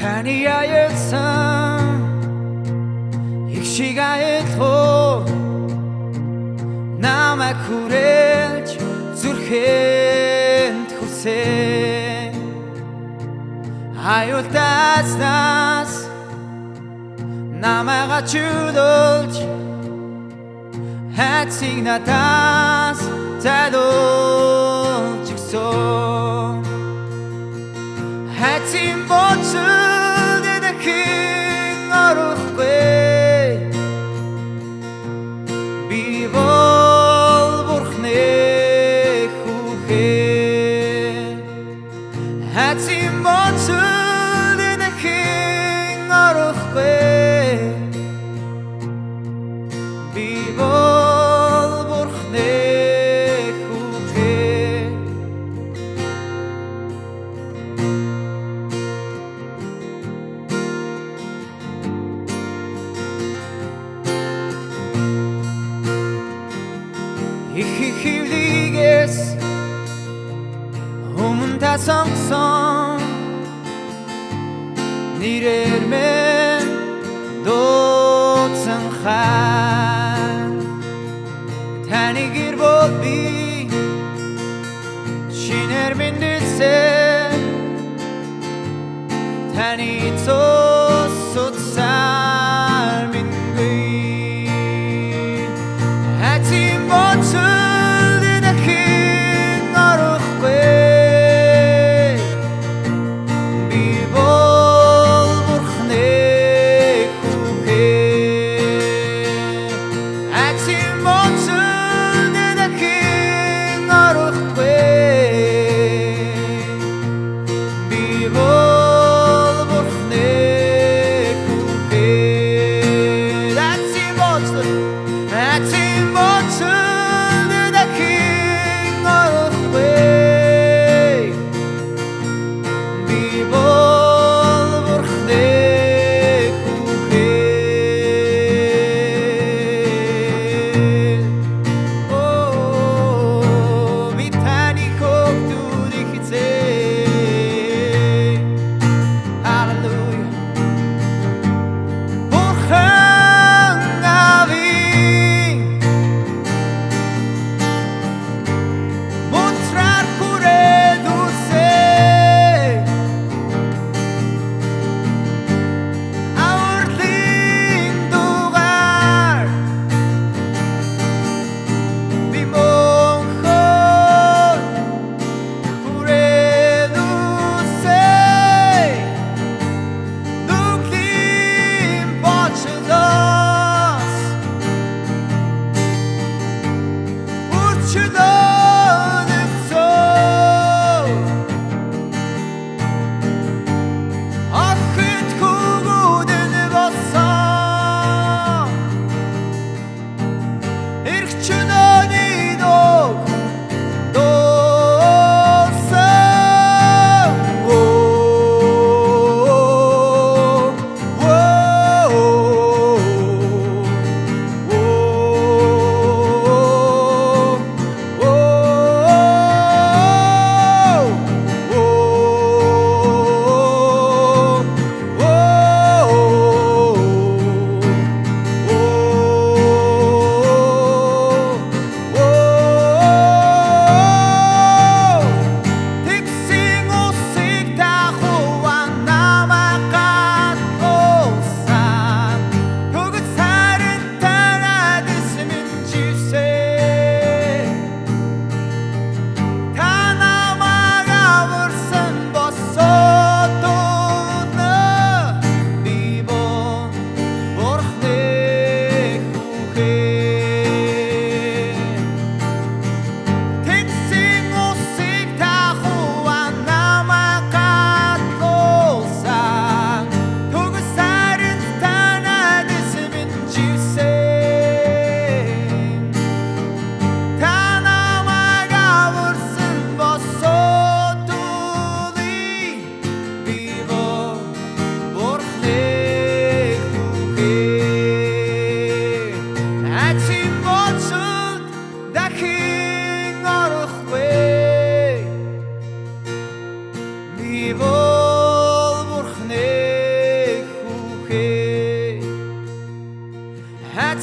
تنیایتم یک شیگایت خو نمکورج زورخند خوسه hayol tas namaga chudolch hatsignatas tadolchikso hatsim bochul de king arukhwe bivol burkhne khuhe hatsim bochul بیوال برخنه خوبه یکی دیگه همون تسانسان نیرمن دوتن خان تانی گیر بود بی شینر من دلسه تانی تو سود سر من گی هتیم با چل دنکی نروخ بی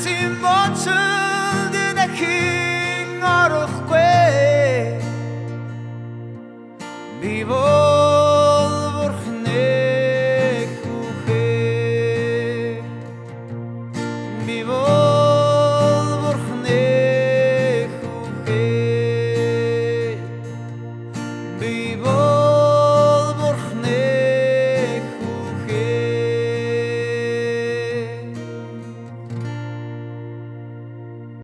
тийм очилд дахин орохгүй би бол бурхны хүүхээ би бол бурхны хүүхээ би бол